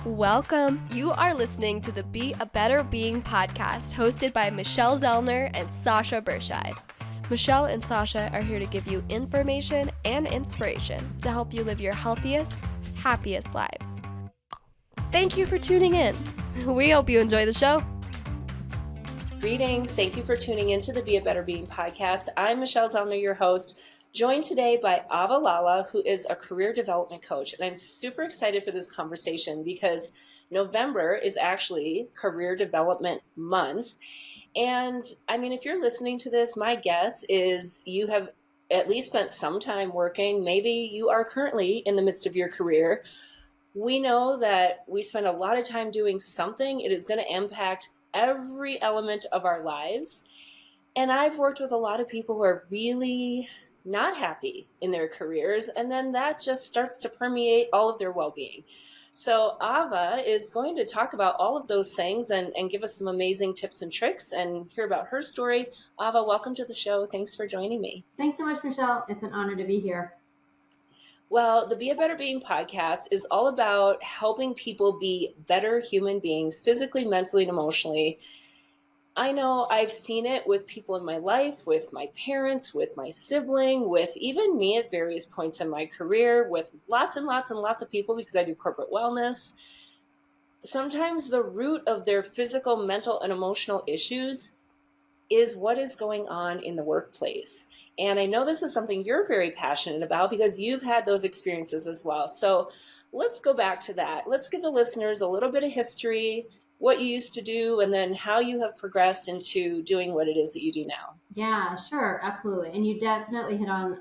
Welcome. You are listening to the Be a Better Being podcast hosted by Michelle Zellner and Sasha Berscheid. Michelle and Sasha are here to give you information and inspiration to help you live your healthiest, happiest lives. Thank you for tuning in. We hope you enjoy the show. Greetings. Thank you for tuning into the Be a Better Being podcast. I'm Michelle Zellner, your host, joined today by Ava Lala, who is a career development coach. And I'm super excited for this conversation because November is actually Career Development Month. And I mean, if you're listening to this, my guess is you have at least spent some time working. Maybe you are currently in the midst of your career. We know that we spend a lot of time doing something. It is going to impact every element of our lives. And I've worked with a lot of people who are really not happy in their careers, and then that just starts to permeate all of their well-being. So Ava is going to talk about all of those things and give us some amazing tips and tricks and hear about her story. Ava, welcome to the show. Thanks for joining me. Thanks so much, Michelle. It's an honor to be here. Well, the Be a Better Being podcast is all about helping people be better human beings, physically, mentally, and emotionally. I know I've seen it with people in my life, with my parents, with my sibling, with even me at various points in my career, with lots and lots and lots of people because I do corporate wellness. Sometimes the root of their physical, mental, and emotional issues is what is going on in the workplace. And I know this is something you're very passionate about because you've had those experiences as well. So let's go back to that. Let's give the listeners a little bit of history, what you used to do, and then how you have progressed into doing what it is that you do now. Yeah, sure. Absolutely. And you definitely hit on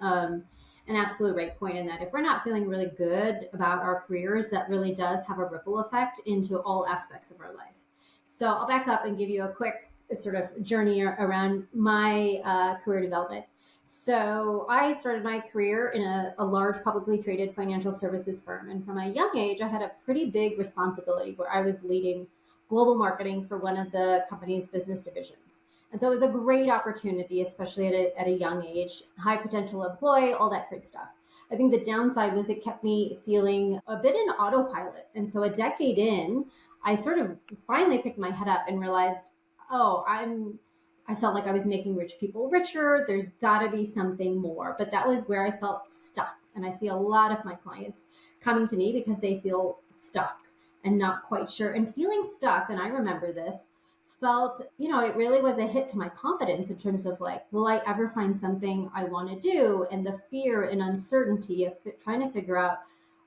an absolute right point in that if we're not feeling really good about our careers, that really does have a ripple effect into all aspects of our life. So I'll back up and give you a quick sort of journey around my career development. So I started my career in a large publicly traded financial services firm. And from a young age, I had a pretty big responsibility where I was leading global marketing for one of the company's business divisions. And so it was a great opportunity, especially at a young age, high potential employee, all that great stuff. I think the downside was it kept me feeling a bit in autopilot. And so a decade in, I sort of finally picked my head up and realized, I felt like I was making rich people richer. There's got to be something more. But that was where I felt stuck. And I see a lot of my clients coming to me because they feel stuck and not quite sure. And feeling stuck, and I remember this, felt, it really was a hit to my confidence in terms of like, will I ever find something I want to do? And the fear and uncertainty of trying to figure out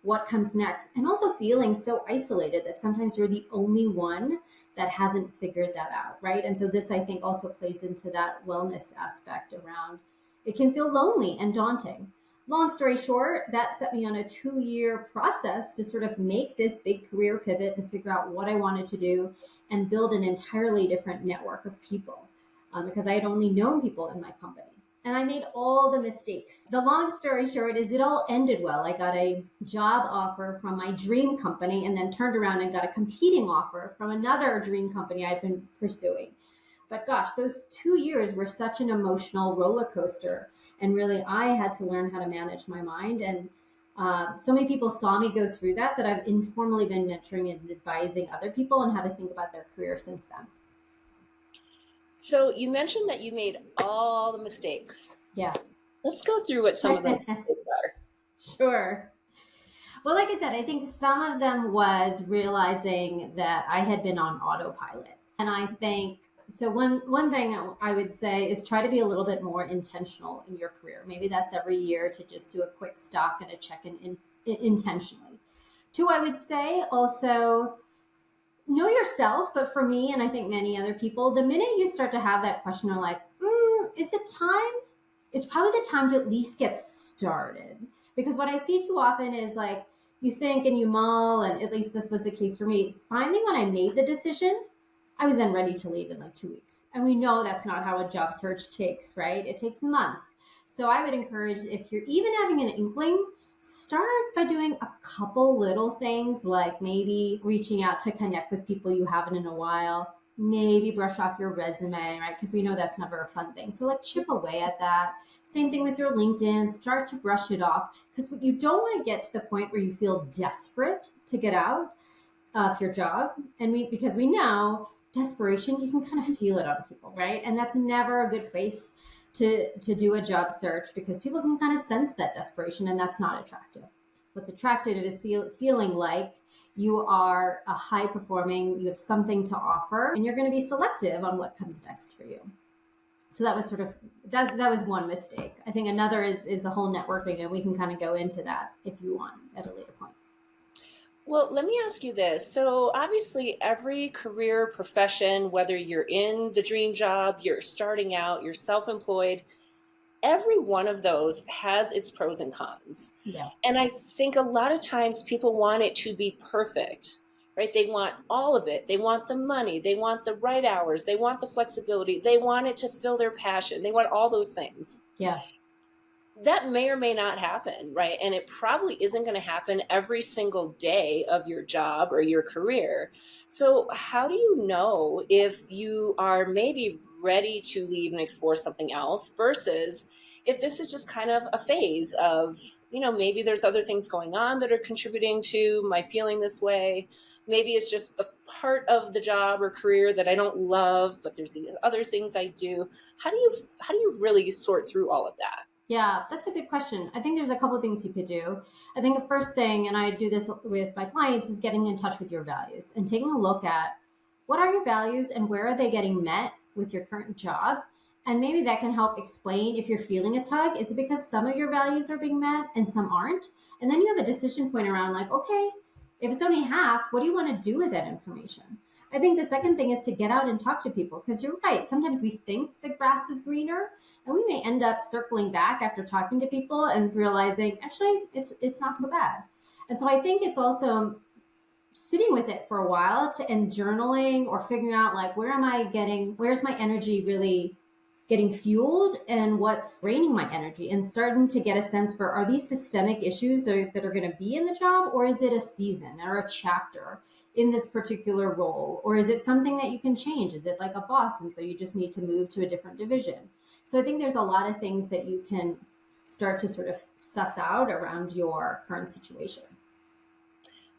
what comes next. And also feeling so isolated that sometimes you're the only one that hasn't figured that out, right? And so this, I think, also plays into that wellness aspect around it can feel lonely and daunting. Long story short, that set me on a 2-year process to sort of make this big career pivot and figure out what I wanted to do and build an entirely different network of people because I had only known people in my company. And I made all the mistakes. The long story short is it all ended well. I got a job offer from my dream company and then turned around and got a competing offer from another dream company I'd been pursuing. But gosh, those 2 years were such an emotional roller coaster. And really, I had to learn how to manage my mind. And so many people saw me go through that I've informally been mentoring and advising other people on how to think about their career since then. So you mentioned that you made all the mistakes. Yeah. Let's go through what some of those mistakes are. Sure. Well, like I said, I think some of them was realizing that I had been on autopilot. And I think, so one thing I would say is try to be a little bit more intentional in your career. Maybe that's every year to just do a quick stock and a check-in intentionally. 2, I would say also know yourself. But for me, and I think many other people, the minute you start to have that question of like, is it time? It's probably the time to at least get started. Because what I see too often is like, you think and you mull, and at least this was the case for me. Finally, when I made the decision, I was then ready to leave in like 2 weeks. And we know that's not how a job search takes, right? It takes months. So I would encourage, if you're even having an inkling, start by doing a couple little things, like maybe reaching out to connect with people you haven't in a while, maybe brush off your resume, right? Because we know that's never a fun thing. So like chip away at that. Same thing with your LinkedIn, start to brush it off, because you don't want to get to the point where you feel desperate to get out. of your job. And because we know desperation, you can kind of feel it on people, right? And that's never a good place to do a job search, because people can kind of sense that desperation, and that's not attractive. What's attractive is feeling like you are a high performing, you have something to offer, and you're going to be selective on what comes next for you. So that was sort of, that was one mistake. I think another is the whole networking, and we can kind of go into that if you want at a later point. Well, let me ask you this. So obviously every career profession, whether you're in the dream job, you're starting out, you're self-employed, every one of those has its pros and cons. Yeah. And I think a lot of times people want it to be perfect, right? They want all of it. They want the money. They want the right hours. They want the flexibility. They want it to fill their passion. They want all those things. Yeah. That may or may not happen, right? And it probably isn't going to happen every single day of your job or your career. So how do you know if you are maybe ready to leave and explore something else versus if this is just kind of a phase of, maybe there's other things going on that are contributing to my feeling this way. Maybe it's just the part of the job or career that I don't love, but there's these other things I do. How do you really sort through all of that? Yeah, that's a good question. I think there's a couple of things you could do. I think the first thing, and I do this with my clients, is getting in touch with your values and taking a look at what are your values and where are they getting met with your current job. And maybe that can help explain if you're feeling a tug. Is it because some of your values are being met and some aren't? And then you have a decision point around like, okay, if it's only half, what do you want to do with that information? I think the second thing is to get out and talk to people, because you're right. Sometimes we think the grass is greener, and we may end up circling back after talking to people and realizing, actually, it's not so bad. And so I think it's also sitting with it for a while and journaling or figuring out like, where's my energy really getting fueled and what's draining my energy, and starting to get a sense for, are these systemic issues that are going to be in the job, or is it a season or a chapter in this particular role? Or is it something that you can change? Is it like a boss, and so you just need to move to a different division? So I think there's a lot of things that you can start to sort of suss out around your current situation.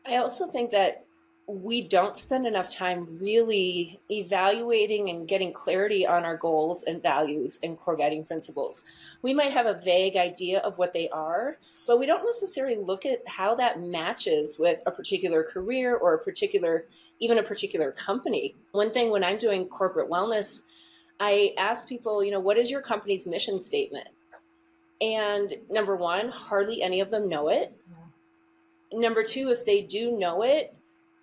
I also think that we don't spend enough time really evaluating and getting clarity on our goals and values and core guiding principles. We might have a vague idea of what they are, but we don't necessarily look at how that matches with a particular career or even a particular company. One thing when I'm doing corporate wellness, I ask people, what is your company's mission statement? And number one, hardly any of them know it. Yeah. Number two, if they do know it,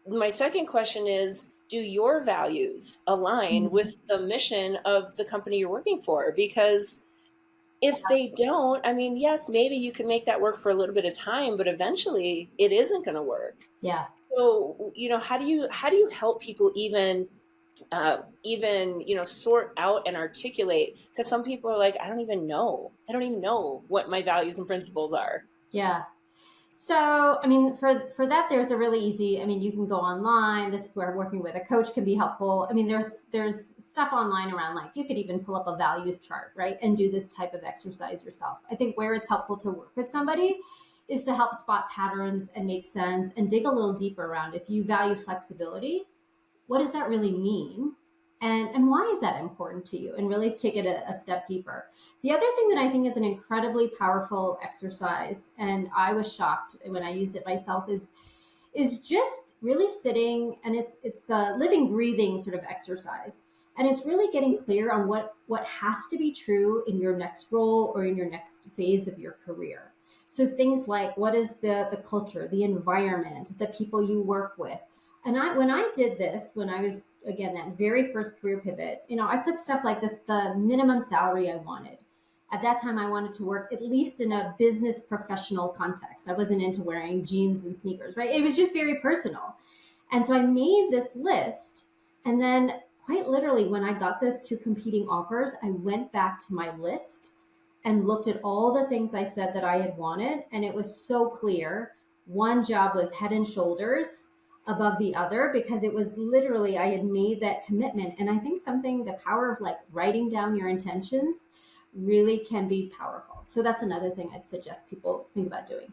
my second question is, do your values align with the mission of the company you're working for? Because if they don't, yes, maybe you can make that work for a little bit of time, but eventually it isn't going to work. Yeah. So, how do you help people even sort out and articulate? Because some people are like, I don't even know what my values and principles are. Yeah. So, for that, there's a really easy, you can go online. This is where working with a coach can be helpful. There's stuff online around, like, you could even pull up a values chart, right? And do this type of exercise yourself. I think where it's helpful to work with somebody is to help spot patterns and make sense and dig a little deeper around, if you value flexibility, what does that really mean? And why is that important to you? And really take it a step deeper. The other thing that I think is an incredibly powerful exercise, and I was shocked when I used it myself, is just really sitting, and it's a living, breathing sort of exercise. And it's really getting clear on what has to be true in your next role or in your next phase of your career. So things like, what is the culture, the environment, the people you work with? And when I did this, when I was, again, that very first career pivot, I put stuff like this, the minimum salary I wanted. At that time, I wanted to work at least in a business professional context. I wasn't into wearing jeans and sneakers, right? It was just very personal. And so I made this list. And then quite literally, when I got this to competing offers, I went back to my list and looked at all the things I said that I had wanted. And it was so clear. One job was head and shoulders above the other, because it was literally, I had made that commitment. And I think the power of like writing down your intentions really can be powerful. So that's another thing I'd suggest people think about doing.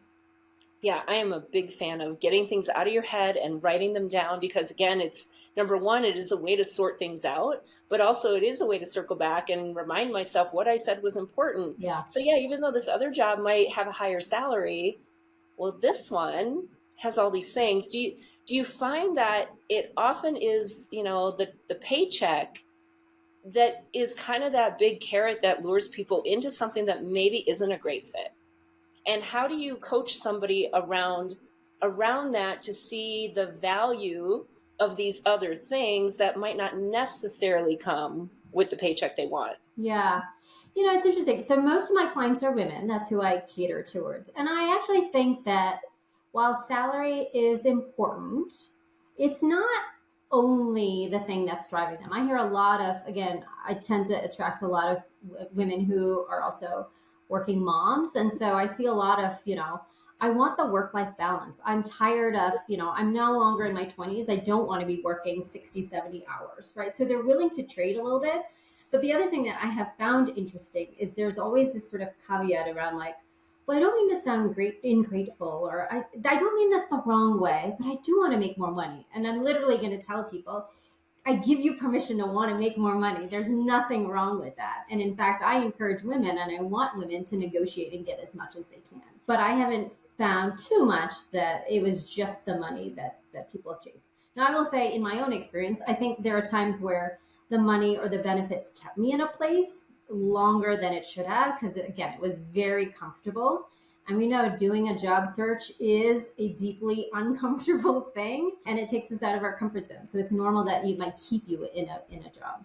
Yeah, I am a big fan of getting things out of your head and writing them down because, again, it's number one, it is a way to sort things out, but also it is a way to circle back and remind myself what I said was important. Yeah. So, yeah, even though this other job might have a higher salary, well, this one has all these things. Do you find that it often is, the paycheck that is kind of that big carrot that lures people into something that maybe isn't a great fit? And how do you coach somebody around that to see the value of these other things that might not necessarily come with the paycheck they want? Yeah. It's interesting. So most of my clients are women. That's who I cater towards. And I actually think that while salary is important, it's not only the thing that's driving them. I hear a lot of, again, I tend to attract a lot of women who are also working moms. And so I see a lot of, I want the work-life balance. I'm tired of, I'm no longer in my 20s. I don't want to be working 60, 70 hours, right? So they're willing to trade a little bit. But the other thing that I have found interesting is there's always this sort of caveat around like, well, I don't mean to sound ingrateful, or I don't mean this the wrong way, but I do want to make more money. And I'm literally going to tell people, I give you permission to want to make more money. There's nothing wrong with that. And in fact, I encourage women and I want women to negotiate and get as much as they can. But I haven't found too much that it was just the money that people have chased. Now, I will say in my own experience, I think there are times where the money or the benefits kept me in a place longer than it should have because, again, it was very comfortable. And we know doing a job search is a deeply uncomfortable thing, and it takes us out of our comfort zone. So it's normal that you might keep you in a job.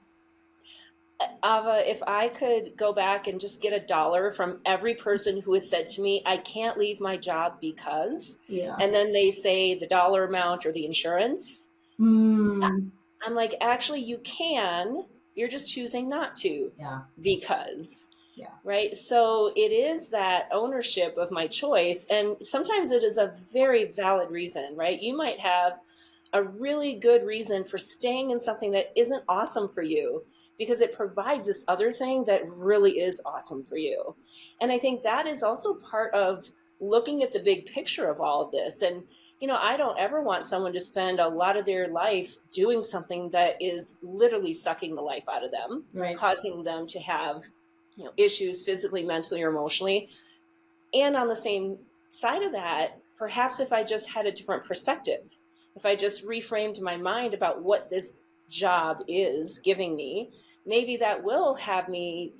Ava, if I could go back and just get $1 from every person who has said to me, I can't leave my job because, Yeah. and then they say the dollar amount or the insurance, I'm like, actually, you can. You're just choosing not to. Yeah. Because. Yeah. Right. So it is that ownership of my choice. And sometimes it is a very valid reason, right? You might have a really good reason for staying in something that isn't awesome for you because it provides this other thing that really is awesome for you. And I think that is also part of looking at the big picture of all of this. And I don't ever want someone to spend a lot of their life doing something that is literally sucking the life out of them, right, causing them to have, issues physically, mentally, or emotionally. And on the same side of that, perhaps if I just had a different perspective, if I just reframed my mind about what this job is giving me, maybe that will have me,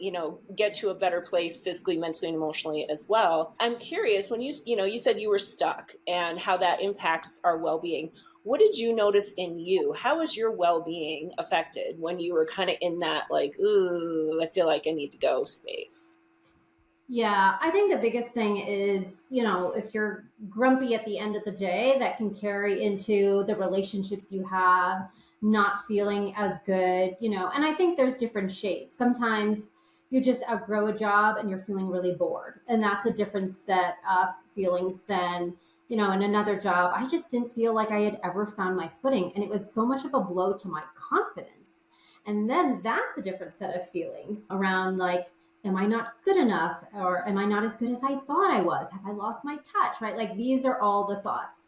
get to a better place physically, mentally, and emotionally as well. I'm curious when you said you were stuck and how that impacts our well-being. What did you notice in you? How was your well-being affected when you were kind of in that like, ooh, I feel like I need to go space? Yeah, I think the biggest thing is, if you're grumpy at the end of the day, that can carry into the relationships you have, not feeling as good, and I think there's different shades. Sometimes you just outgrow a job and you're feeling really bored. And that's a different set of feelings than, in another job, I just didn't feel like I had ever found my footing. And it was so much of a blow to my confidence. And then that's a different set of feelings around like, am I not good enough? Or am I not as good as I thought I was? Have I lost my touch? Right? Like these are all the thoughts.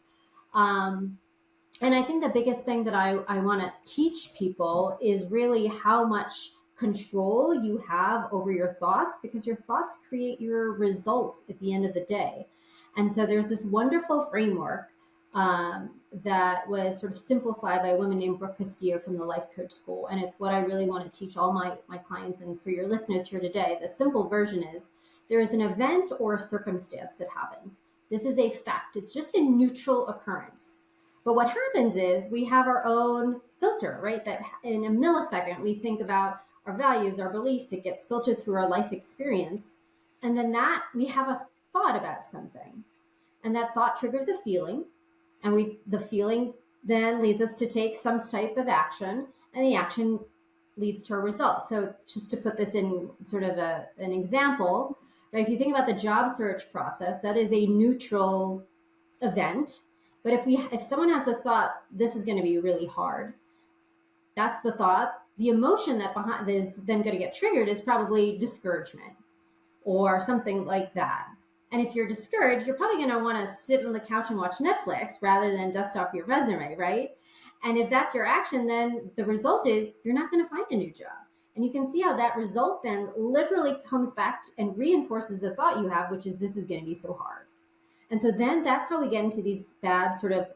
And I think the biggest thing that I want to teach people is really how much control you have over your thoughts, because your thoughts create your results at the end of the day. And so there's this wonderful framework that was sort of simplified by a woman named Brooke Castillo from the Life Coach School. And it's what I really want to teach all my clients. And for your listeners here today, the simple version is there is an event or a circumstance that happens. This is a fact. It's just a neutral occurrence. But what happens is we have our own filter, right? That in a millisecond, we think about our values, our beliefs. It gets filtered through our life experience. And then that we have a thought about something. And that thought triggers a feeling. And the feeling then leads us to take some type of action. And the action leads to a result. So just to put this in sort of an example, right? If you think about the job search process, that is a neutral event. But if someone has the thought, this is going to be really hard, that's the thought. The emotion that behind is then going to get triggered is probably discouragement or something like that. And if you're discouraged, you're probably going to want to sit on the couch and watch Netflix rather than dust off your resume, right? And if that's your action, then the result is you're not going to find a new job. And you can see how that result then literally comes back and reinforces the thought you have, which is this is going to be so hard. And so then that's how we get into these bad sort of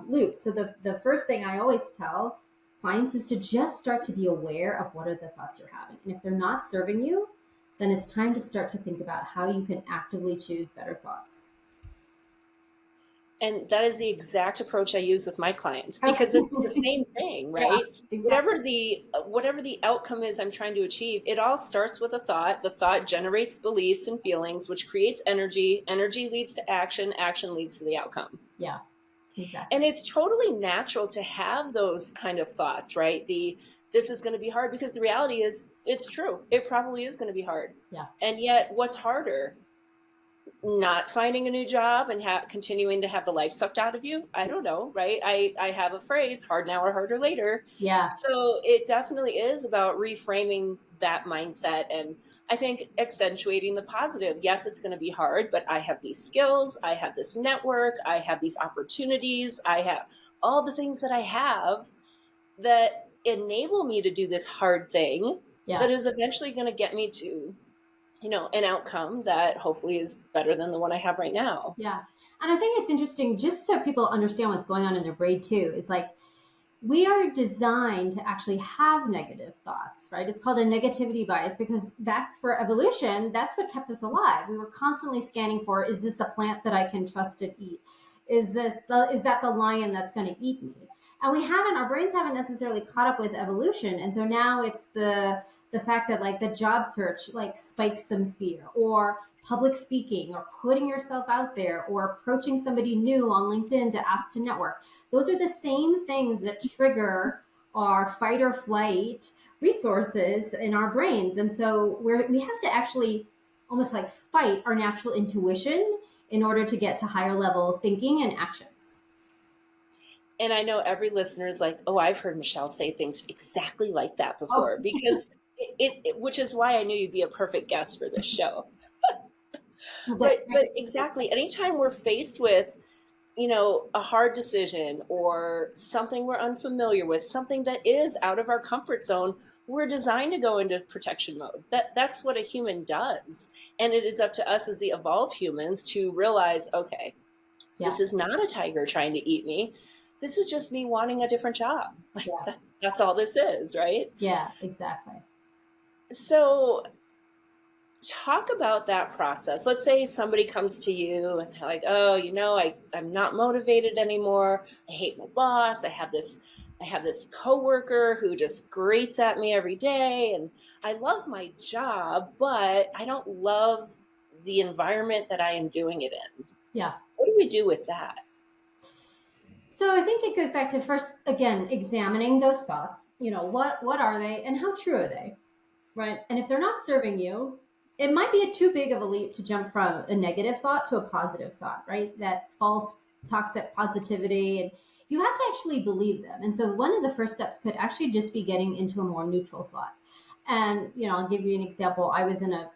loops. So the first thing I always tell clients is to just start to be aware of what are the thoughts you're having. And if they're not serving you, then it's time to start to think about how you can actively choose better thoughts. And that is the exact approach I use with my clients, because it's the same thing, right? Yeah, exactly. Whatever the outcome is I'm trying to achieve, it all starts with a thought. The thought generates beliefs and feelings, which creates energy. Energy leads to action. Action leads to the outcome. Yeah, exactly. And it's totally natural to have those kind of thoughts, right? This is going to be hard, because the reality is it's true. It probably is going to be hard. Yeah. And yet what's harder? Not finding a new job and continuing to have the life sucked out of you? I don't know, right? I have a phrase, hard now or harder later. Yeah. So it definitely is about reframing that mindset. And I think accentuating the positive. Yes, it's going to be hard, but I have these skills. I have this network. I have these opportunities. I have all the things that I have that enable me to do this hard thing that is eventually going to get me to an outcome that hopefully is better than the one I have right now. Yeah. And I think it's interesting, just so people understand what's going on in their brain too, is like, we are designed to actually have negative thoughts, right? It's called a negativity bias, because that's for evolution. That's what kept us alive. We were constantly scanning for, is this the plant that I can trust and eat? Is that the lion that's going to eat me? And our brains haven't necessarily caught up with evolution. And so now it's the fact that like the job search like spikes some fear, or public speaking, or putting yourself out there, or approaching somebody new on LinkedIn to ask to network. Those are the same things that trigger our fight or flight resources in our brains. And so we have to actually almost like fight our natural intuition in order to get to higher level thinking and actions. And I know every listener is like, oh, I've heard Michelle say things exactly like that before, because which is why I knew you'd be a perfect guest for this show. But exactly, anytime we're faced with, a hard decision or something we're unfamiliar with, something that is out of our comfort zone, we're designed to go into protection mode. That's what a human does. And it is up to us as the evolved humans to realize, okay, this is not a tiger trying to eat me. This is just me wanting a different job. That's all this is, right? Yeah, exactly. So talk about that process. Let's say somebody comes to you and they're like, oh, I'm not motivated anymore. I hate my boss. I have this coworker who just grates at me every day. And I love my job, but I don't love the environment that I am doing it in. Yeah. What do we do with that? So I think it goes back to first, again, examining those thoughts. What are they and how true are they? Right. And if they're not serving you, it might be too big of a leap to jump from a negative thought to a positive thought, right? That false toxic positivity, and you have to actually believe them. And so one of the first steps could actually just be getting into a more neutral thought. And, I'll give you an example. I was in a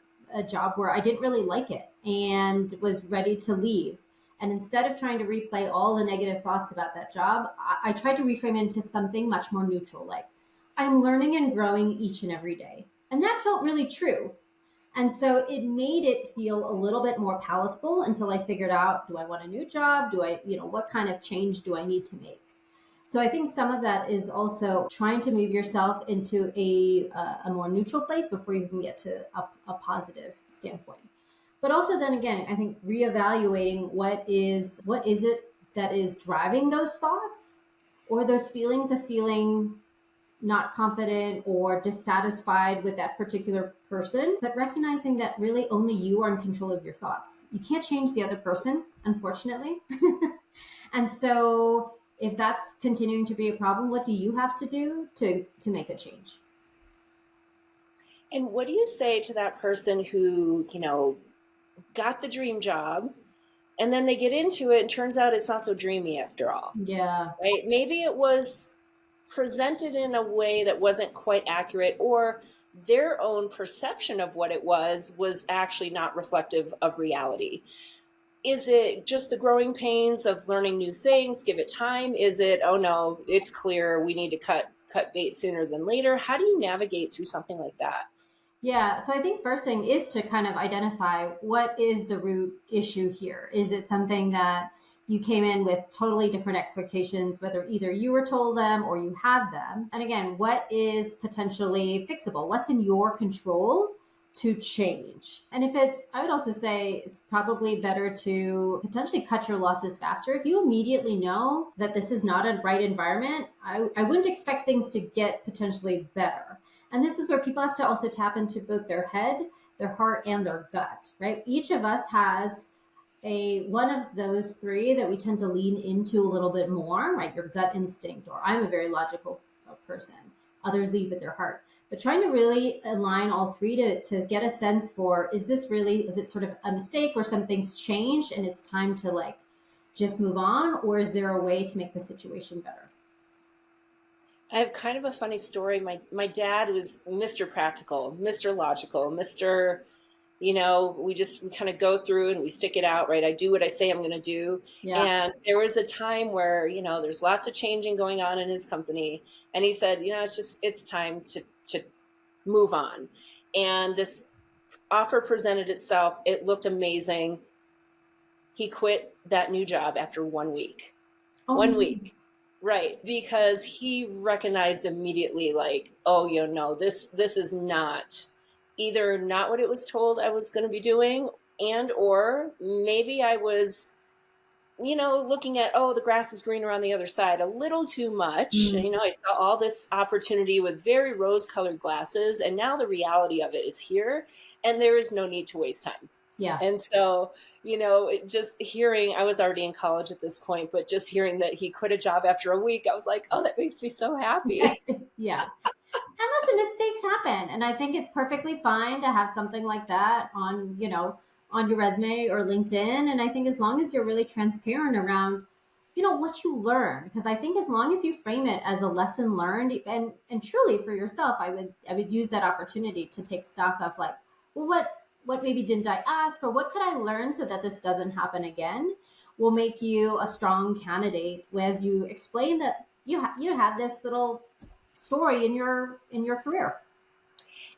job where I didn't really like it and was ready to leave. And instead of trying to replay all the negative thoughts about that job, I tried to reframe it into something much more neutral, like I'm learning and growing each and every day. And that felt really true. And so it made it feel a little bit more palatable until I figured out, do I want a new job? Do I, what kind of change do I need to make? So I think some of that is also trying to move yourself into a more neutral place before you can get to a positive standpoint. But also then again, I think reevaluating what is it that is driving those thoughts or those feelings of feeling not confident or dissatisfied with that particular person, but recognizing that really only you are in control of your thoughts. You can't change the other person, unfortunately. And so if that's continuing to be a problem, what do you have to do to make a change? And what do you say to that person who, got the dream job and then they get into it and turns out it's not so dreamy after all? Yeah. Right? Maybe it was presented in a way that wasn't quite accurate, or their own perception of what it was actually not reflective of reality. Is it just the growing pains of learning new things? Give it time. Is it, oh no, it's clear we need to cut bait sooner than later? How do you navigate through something like that? Yeah. So I think first thing is to kind of identify what is the root issue here. Is it something that you came in with totally different expectations, whether either you were told them or you had them? And again, what is potentially fixable? What's in your control to change? And if it's, I would also say it's probably better to potentially cut your losses faster. If you immediately know that this is not a right environment, I wouldn't expect things to get potentially better. And this is where people have to also tap into both their head, their heart, and their gut, right? Each of us has one of those three that we tend to lean into a little bit more, right? Your gut instinct, or I'm a very logical person. Others lead with their heart. But trying to really align all three to get a sense for, is it sort of a mistake or something's changed and it's time to like just move on? Or is there a way to make the situation better? I have kind of a funny story. My dad was Mr. Practical, Mr. Logical, Mr. We kind of go through and we stick it out, right? I do what I say I'm going to do. Yeah. And there was a time where, there's lots of changing going on in his company. And he said, it's time to move on. And this offer presented itself. It looked amazing. He quit that new job after 1 week. Oh. 1 week. Right. Because he recognized immediately, like, oh, no, this is not either not what it was told I was going to be doing, and or maybe I was, looking at, oh, the grass is greener on the other side a little too much. Mm. I saw all this opportunity with very rose-colored glasses, and now the reality of it is here, and there is no need to waste time. Yeah. And so, just hearing, I was already in college at this point, but just hearing that he quit a job after a week, I was like, oh, that makes me so happy. Yeah. And listen, mistakes happen. And I think it's perfectly fine to have something like that on your resume or LinkedIn. And I think as long as you're really transparent around, what you learn, because I think as long as you frame it as a lesson learned and truly for yourself, I would use that opportunity to take stock of like, well, what maybe didn't I ask, or what could I learn so that this doesn't happen again, will make you a strong candidate as you explain that you had this little story in your career.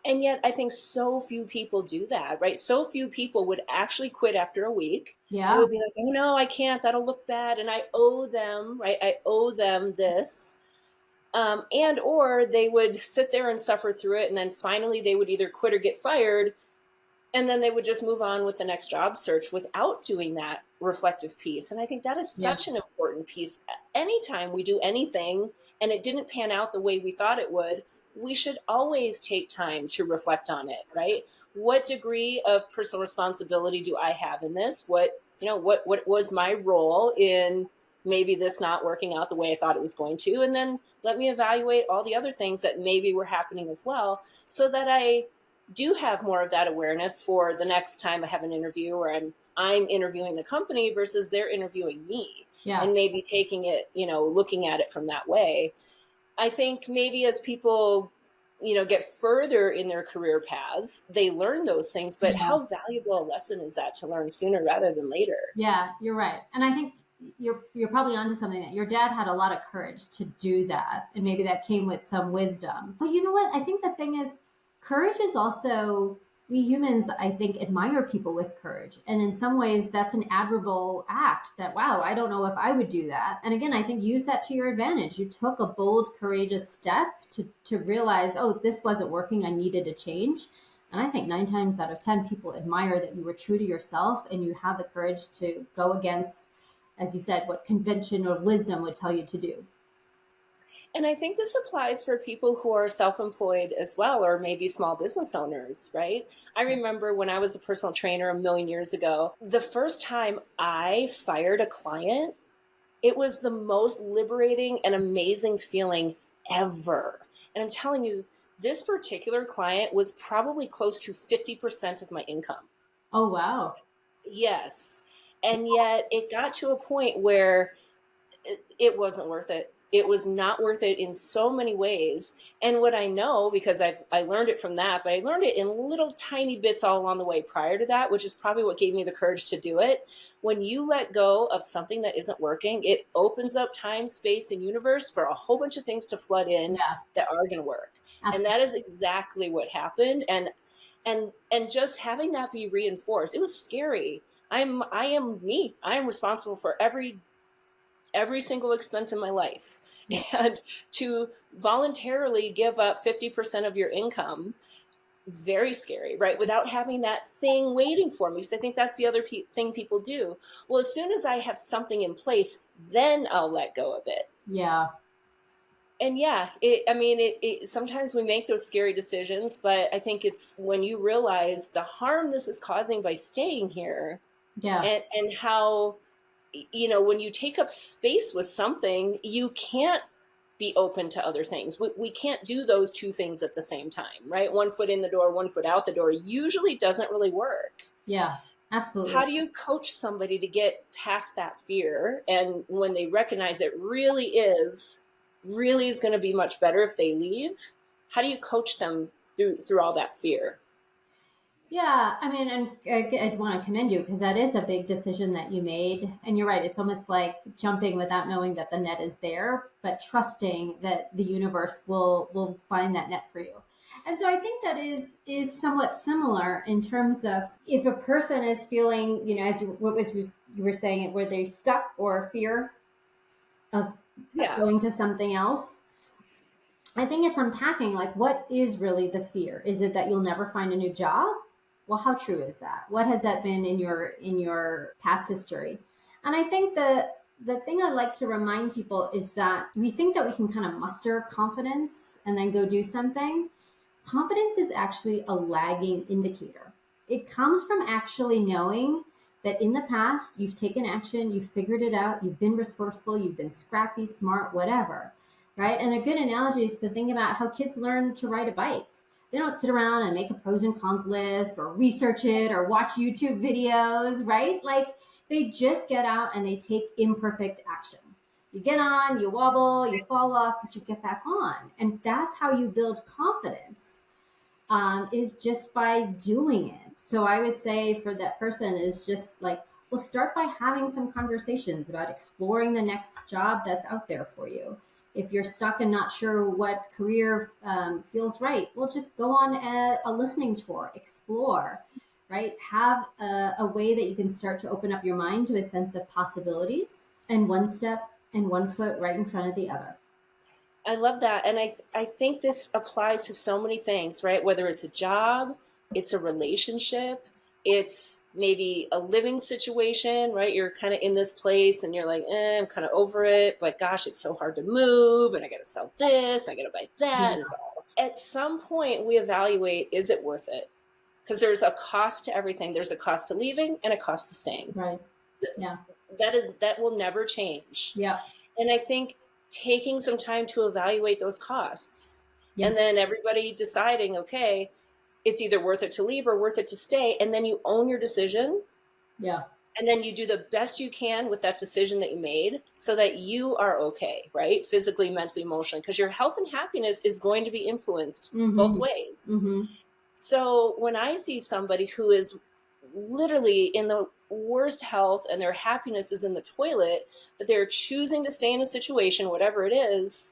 And yet I think so few people do that, right? So few people would actually quit after a week. Yeah. They would be like, oh no, I can't, that'll look bad. And I owe them, right? I owe them this. And or they would sit there and suffer through it. And then finally they would either quit or get fired. And then they would just move on with the next job search without doing that reflective piece. And I think that is such an important piece. Anytime we do anything and it didn't pan out the way we thought it would, we should always take time to reflect on it, right? What degree of personal responsibility do I have in this? What was my role in maybe this not working out the way I thought it was going to? And then let me evaluate all the other things that maybe were happening as well, so that I do have more of that awareness for the next time I have an interview, or I'm interviewing the company versus they're interviewing me. Yeah. And maybe taking it, looking at it from that way. I think maybe as people, get further in their career paths, they learn those things, but how valuable a lesson is that to learn sooner rather than later? Yeah, you're right. And I think you're probably onto something, that your dad had a lot of courage to do that. And maybe that came with some wisdom. But you know what? I think the thing is, courage is also, we humans, I think, admire people with courage. And in some ways, that's an admirable act that, wow, I don't know if I would do that. And again, I think use that to your advantage. You took a bold, courageous step to realize, oh, this wasn't working. I needed to change. And I think 9 times out of 10, people admire that you were true to yourself and you have the courage to go against, as you said, what convention or wisdom would tell you to do. And I think this applies for people who are self-employed as well, or maybe small business owners, right? I remember when I was a personal trainer a million years ago, the first time I fired a client, it was the most liberating and amazing feeling ever. And I'm telling you, this particular client was probably close to 50% of my income. Oh, wow. Yes. And yet it got to a point where it wasn't worth it. It was not worth it in so many ways. And what I know, because I learned it from that, but I learned it in little tiny bits all along the way prior to that, which is probably what gave me the courage to do it. When you let go of something that isn't working, it opens up time, space, and universe for a whole bunch of things to flood in Yeah, that are going to work. absolutely. And that is exactly what happened. And just having that be reinforced, it was scary. I am me. I am responsible for every single expense in my life. And to voluntarily give up 50% of your income, very scary, right? Without having that thing waiting for me. So I think that's the other thing people do. Well, as soon as I have something in place, then I'll let go of it. Yeah. And yeah, sometimes we make those scary decisions, but I think it's when you realize the harm this is causing by staying here, Yeah. and how, when you take up space with something, you can't be open to other things. We can't do those two things at the same time, right? One foot in the door, one foot out the door usually doesn't really work. Yeah, absolutely. How do you coach somebody to get past that fear? And when they recognize it really is going to be much better if they leave, how do you coach them through all that fear? Yeah, I mean, and I'd want to commend you because that is a big decision that you made. And you're right, it's almost like jumping without knowing that the net is there, but trusting that the universe will find that net for you. And so I think that is somewhat similar in terms of if a person is feeling, as you were saying, where they're stuck or fear of going to something else. I think it's unpacking, like, what is really the fear? Is it that you'll never find a new job? Well, how true is that? What has that been in your past history? And I think the thing I like to remind people is that we think that we can kind of muster confidence and then go do something. Confidence is actually a lagging indicator. It comes from actually knowing that in the past, you've taken action, you've figured it out, you've been resourceful, you've been scrappy, smart, whatever, right? And a good analogy is to think about how kids learn to ride a bike. They don't sit around and make a pros and cons list or research it or watch YouTube videos, right? Like they just get out and they take imperfect action. You get on, you wobble, you fall off, but you get back on. And that's how you build confidence, is just by doing it. So I would say for that person is just like, well, start by having some conversations about exploring the next job that's out there for you. If you're stuck and not sure what career feels right, well, just go on a listening tour, explore, right? Have a way that you can start to open up your mind to a sense of possibilities, and one step and one foot right in front of the other. I love that. And I think this applies to so many things, right? Whether it's a job, it's a relationship, it's maybe a living situation, right? You're kind of in this place and you're like, I'm kind of over it, but gosh, it's so hard to move and I got to sell this, I got to buy that. Yeah. At some point we evaluate, is it worth it? Because there's a cost to everything. There's a cost to leaving and a cost to staying. Right. Yeah. That will never change. Yeah. And I think taking some time to evaluate those costs, and then everybody deciding, okay, it's either worth it to leave or worth it to stay. And then you own your decision. Yeah. And then you do the best you can with that decision that you made so that you are okay, right? Physically, mentally, emotionally, because your health and happiness is going to be influenced both ways. Mm-hmm. So when I see somebody who is literally in the worst health and their happiness is in the toilet, but they're choosing to stay in a situation, whatever it is,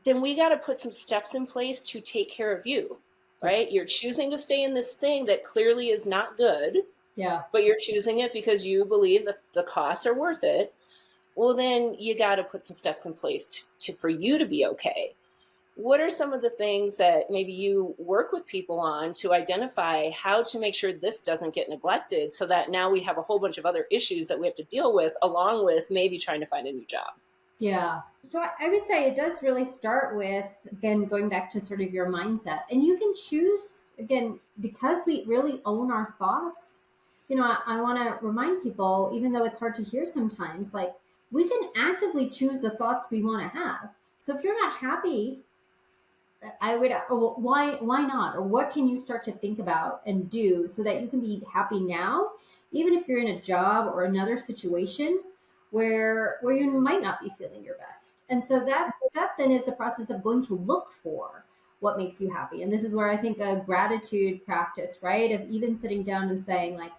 then we got to put some steps in place to take care of you, right? You're choosing to stay in this thing that clearly is not good. Yeah. But you're choosing it because you believe that the costs are worth it. Well, then you got to put some steps in place for you to be okay. What are some of the things that maybe you work with people on to identify how to make sure this doesn't get neglected so that now we have a whole bunch of other issues that we have to deal with, along with maybe trying to find a new job? Yeah. So I would say it does really start with, again, going back to sort of your mindset. And you can choose, again, because we really own our thoughts. I want to remind people, even though it's hard to hear sometimes, like we can actively choose the thoughts we want to have. So if you're not happy, I would, why not? Or what can you start to think about and do so that you can be happy now, even if you're in a job or another situation where you might not be feeling your best. And so that then is the process of going to look for what makes you happy. And this is where I think a gratitude practice, right, of even sitting down and saying like,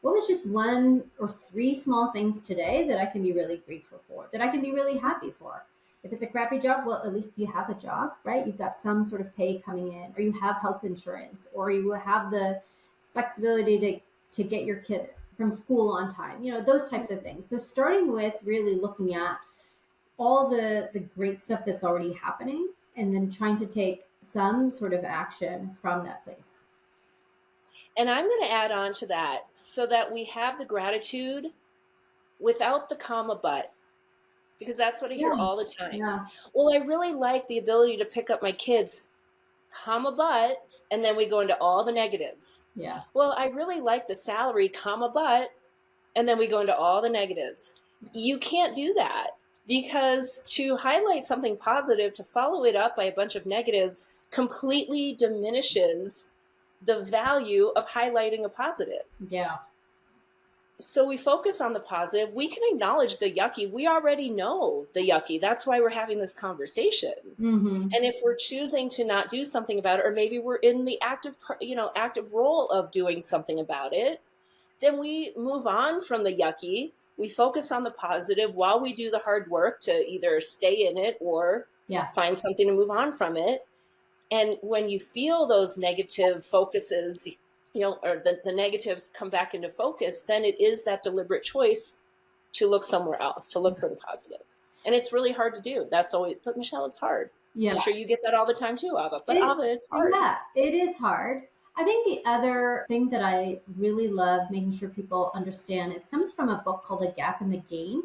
what was just one or three small things today that I can be really grateful for, that I can be really happy for? If it's a crappy job, well, at least you have a job, right? You've got some sort of pay coming in, or you have health insurance, or you have the flexibility to get your kid from school on time, those types of things. So starting with really looking at all the great stuff that's already happening, and then trying to take some sort of action from that place. And I'm going to add on to that so that we have the gratitude without the comma but, because that's what I hear all the time. Yeah. Well, I really like the ability to pick up my kids, comma but, and then we go into all the negatives. Yeah. Well, I really like the salary, comma but, and then we go into all the negatives. You can't do that, because to highlight something positive, to follow it up by a bunch of negatives completely diminishes the value of highlighting a positive. Yeah. So we focus on the positive. We can acknowledge the yucky. We already know the yucky. That's why we're having this conversation. Mm-hmm. And if we're choosing to not do something about it, or maybe we're in the active role of doing something about it, then we move on from the yucky. We focus on the positive while we do the hard work to either stay in it or find something to move on from it. And when you feel those negative focuses, or the negatives come back into focus, then it is that deliberate choice to look somewhere else, to look for the positive. And it's really hard to do. But Michelle, it's hard. Yeah. I'm sure you get that all the time too, Ava. But Ava, it's hard. Yeah, it is hard. I think the other thing that I really love making sure people understand, it comes from a book called A Gap in the Gain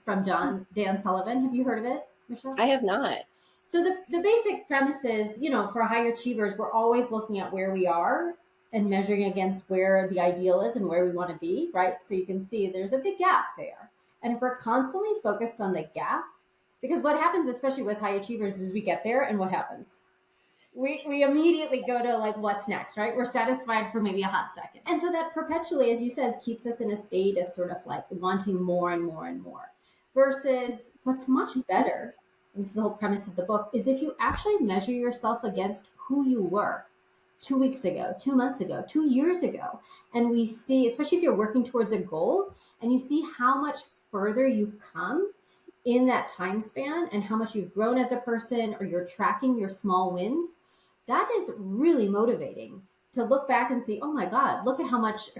from Dan Sullivan. Have you heard of it, Michelle? I have not. So the basic premise is, for high achievers, we're always looking at where we are and measuring against where the ideal is and where we want to be, right? So you can see there's a big gap there. And if we're constantly focused on the gap, because what happens, especially with high achievers, is we get there and what happens? We immediately go to like, what's next, right? We're satisfied for maybe a hot second. And so that perpetually, as you said, keeps us in a state of sort of like wanting more and more and more, versus what's much better, and this is the whole premise of the book, is if you actually measure yourself against who you were 2 weeks ago, 2 months ago, 2 years ago. And we see, especially if you're working towards a goal and you see how much further you've come in that time span and how much you've grown as a person, or you're tracking your small wins, that is really motivating to look back and see, oh my God, look at how much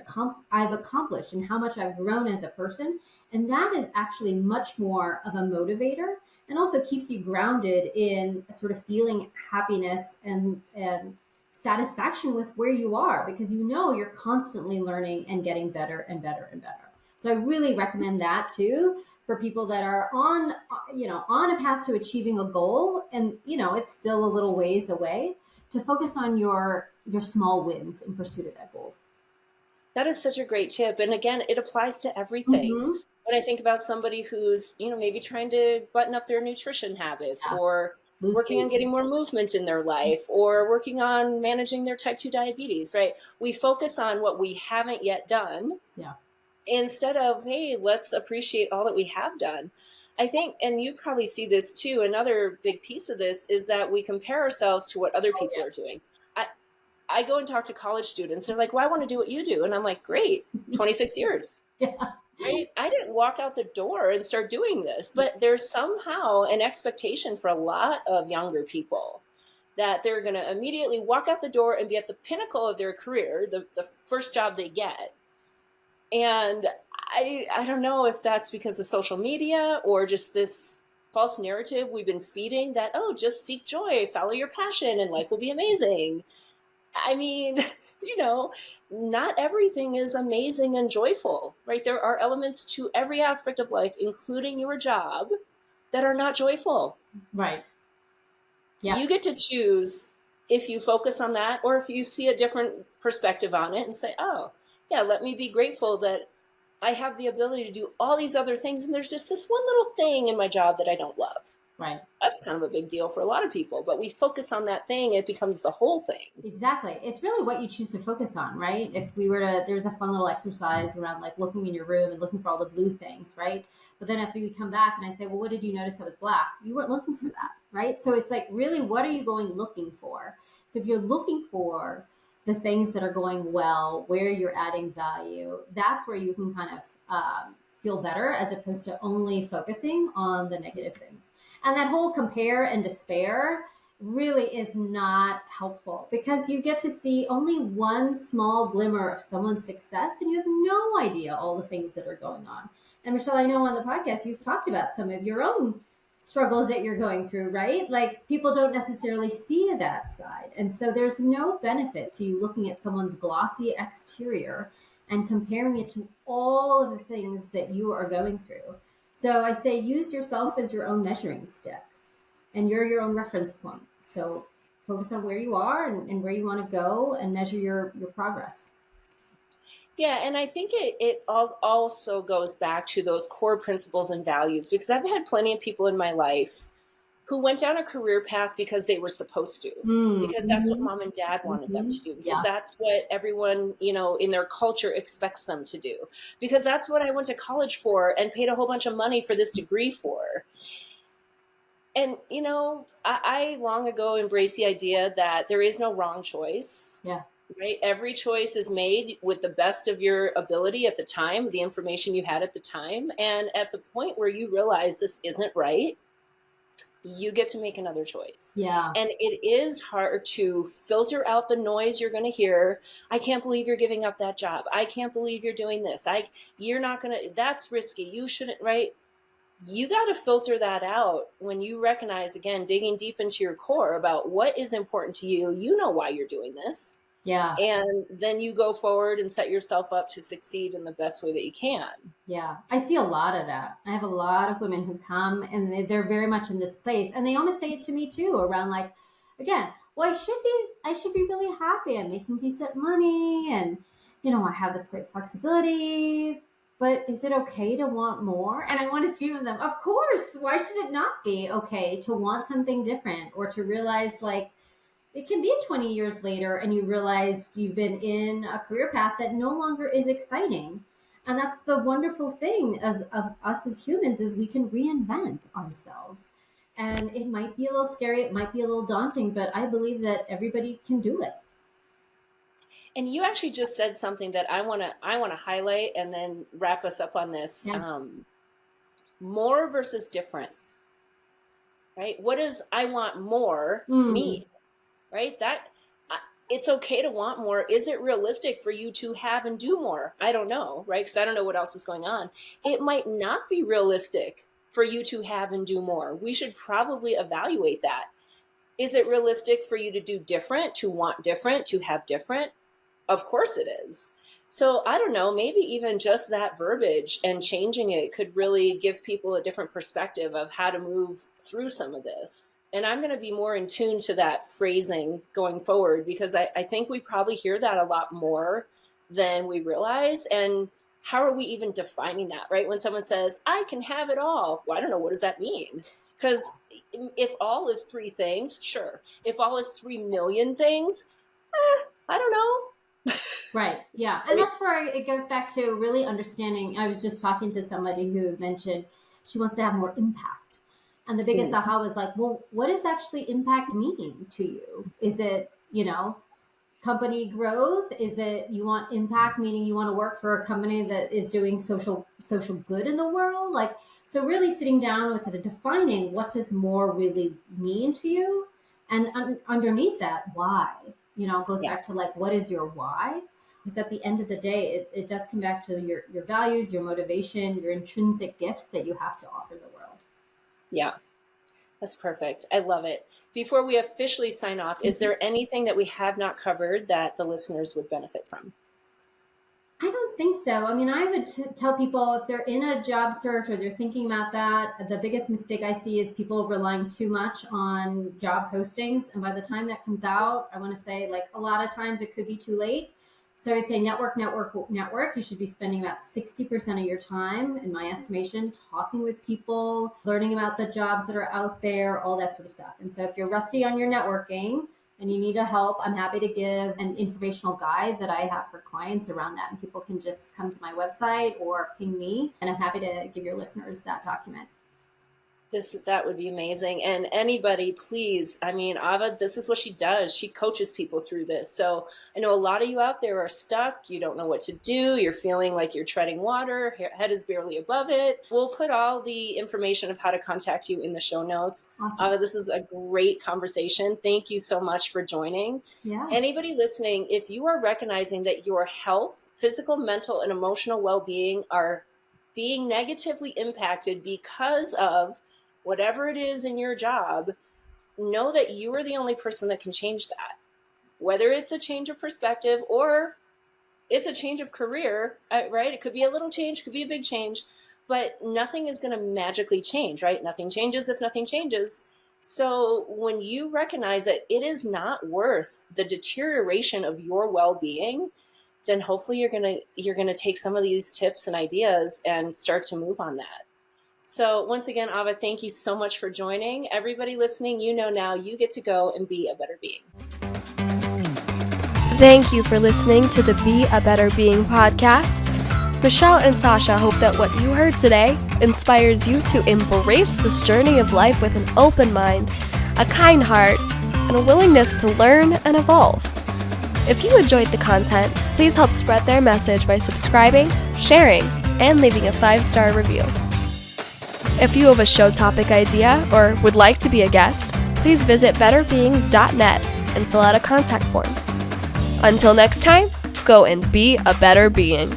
I've accomplished and how much I've grown as a person. And that is actually much more of a motivator, and also keeps you grounded in sort of feeling happiness and satisfaction with where you are, because you're constantly learning and getting better and better and better. So I really recommend that too for people that are on a path to achieving a goal, and it's still a little ways away, to focus on your small wins in pursuit of that goal. That is such a great tip. And again, it applies to everything. Mm-hmm. When I think about somebody who's, maybe trying to button up their nutrition habits, or working on getting more movement in their life, or working on managing their type 2 diabetes, right? We focus on what we haven't yet done. Yeah. Instead of, hey, let's appreciate all that we have done. I think, and you probably see this too, another big piece of this is that we compare ourselves to what other people are doing. I go and talk to college students. They're like, well, I want to do what you do. And I'm like, great, 26 years. Yeah. Right? I didn't walk out the door and start doing this, but there's somehow an expectation for a lot of younger people that they're going to immediately walk out the door and be at the pinnacle of their career, the first job they get. And I don't know if that's because of social media or just this false narrative we've been feeding that, oh, just seek joy, follow your passion, and life will be amazing. I mean, not everything is amazing and joyful, right? There are elements to every aspect of life, including your job, that are not joyful. Right. Yeah. You get to choose if you focus on that, or if you see a different perspective on it and say, oh, yeah, let me be grateful that I have the ability to do all these other things, and there's just this one little thing in my job that I don't love. Right. That's kind of a big deal for a lot of people, but we focus on that thing, it becomes the whole thing. Exactly. It's really what you choose to focus on, right? If we were to, there's a fun little exercise around like looking in your room and looking for all the blue things, right? But then if we come back and I say, well, what did you notice that was black? You weren't looking for that, right? So it's like, really, what are you going looking for? So if you're looking for the things that are going well, where you're adding value, that's where you can kind of feel better, as opposed to only focusing on the negative things. And that whole compare and despair really is not helpful, because you get to see only one small glimmer of someone's success and you have no idea all the things that are going on. And Michelle, I know on the podcast you've talked about some of your own struggles that you're going through, right? Like, people don't necessarily see that side. And so there's no benefit to you looking at someone's glossy exterior and comparing it to all of the things that you are going through. So I say, use yourself as your own measuring stick, and you're your own reference point. So focus on where you are and where you want to go, and measure your progress. Yeah, and I think it all also goes back to those core principles and values, because I've had plenty of people in my life who went down a career path because they were supposed to, because that's what mom and dad wanted them to do, because that's what everyone, in their culture expects them to do, because that's what I went to college for and paid a whole bunch of money for this degree for. And, I long ago embraced the idea that there is no wrong choice. Yeah. Right? Every choice is made with the best of your ability at the time, the information you had at the time. And at the point where you realize this isn't right, you get to make another choice. Yeah. And it is hard to filter out the noise you're going to hear. I can't believe you're giving up that job. I can't believe you're doing this. You're not going to, that's risky. You shouldn't, right? You got to filter that out when you recognize, again, digging deep into your core about what is important to you. You know why you're doing this. Yeah. And then you go forward and set yourself up to succeed in the best way that you can. Yeah. I see a lot of that. I have a lot of women who come and they're very much in this place. And they almost say it to me too, around like, again, well, I should be really happy. I'm making decent money and, I have this great flexibility, but is it okay to want more? And I want to scream at them, of course. Why should it not be okay to want something different, or to realize, like, it can be 20 years later and you realized you've been in a career path that no longer is exciting. And that's the wonderful thing of us as humans, is we can reinvent ourselves. And it might be a little scary, it might be a little daunting, but I believe that everybody can do it. And you actually just said something that I want to highlight and then wrap us up on this. Yeah. More versus different, right? What does I want more mean? Right? It's okay to want more. Is it realistic for you to have and do more? I don't know, right? Because I don't know what else is going on. It might not be realistic for you to have and do more. We should probably evaluate that. Is it realistic for you to do different, to want different, to have different? Of course it is. So I don't know, maybe even just that verbiage and changing it could really give people a different perspective of how to move through some of this. And I'm going to be more in tune to that phrasing going forward, because I think we probably hear that a lot more than we realize. And how are we even defining that, right? When someone says, I can have it all, well, I don't know, what does that mean? Because if all is three things, sure. If all is 3 million things, I don't know. Right. Yeah. And that's where it goes back to really understanding. I was just talking to somebody who mentioned she wants to have more impact. And the biggest aha was like, well, what does actually impact mean to you? Is it, company growth? Is it you want impact, meaning you want to work for a company that is doing social good in the world? Like, so really sitting down with it, defining what does more really mean to you, and underneath that, why? It goes back to, like, what is your why? Because at the end of the day, it does come back to your values, your motivation, your intrinsic gifts that you have to offer the world. Yeah, that's perfect. I love it. Before we officially sign off, is there anything that we have not covered that the listeners would benefit from? I don't think so. I mean, I would tell people, if they're in a job search or they're thinking about that, the biggest mistake I see is people relying too much on job postings. And by the time that comes out, I want to say, like, a lot of times it could be too late. So I'd say network. You should be spending about 60% of your time, in my estimation, talking with people, learning about the jobs that are out there, all that sort of stuff. And so if you're rusty on your networking and you need a help, I'm happy to give an informational guide that I have for clients around that. And people can just come to my website or ping me, and I'm happy to give your listeners that document. That would be amazing. And anybody, please, I mean, Ava, this is what she does. She coaches people through this. So I know a lot of you out there are stuck. You don't know what to do. You're feeling like you're treading water. Your head is barely above it. We'll put all the information of how to contact you in the show notes. Awesome. Ava, this is a great conversation. Thank you so much for joining. Yeah. Anybody listening, if you are recognizing that your health, physical, mental, and emotional well-being are being negatively impacted because of whatever it is in your job, know that you are the only person that can change that. Whether it's a change of perspective or it's a change of career, right? It could be a little change, could be a big change, but nothing is going to magically change, right? Nothing changes if nothing changes. So when you recognize that it is not worth the deterioration of your well-being, then hopefully you're going to take some of these tips and ideas and start to move on that. So once again, Ava, thank you so much for joining. Everybody listening, you know now you get to go and be a better being. Thank you for listening to the Be a Better Being podcast. Michelle and Sasha hope that what you heard today inspires you to embrace this journey of life with an open mind, a kind heart, and a willingness to learn and evolve. If you enjoyed the content, please help spread their message by subscribing, sharing, and leaving a 5-star review. If you have a show topic idea or would like to be a guest, please visit betterbeings.net and fill out a contact form. Until next time, go and be a better being.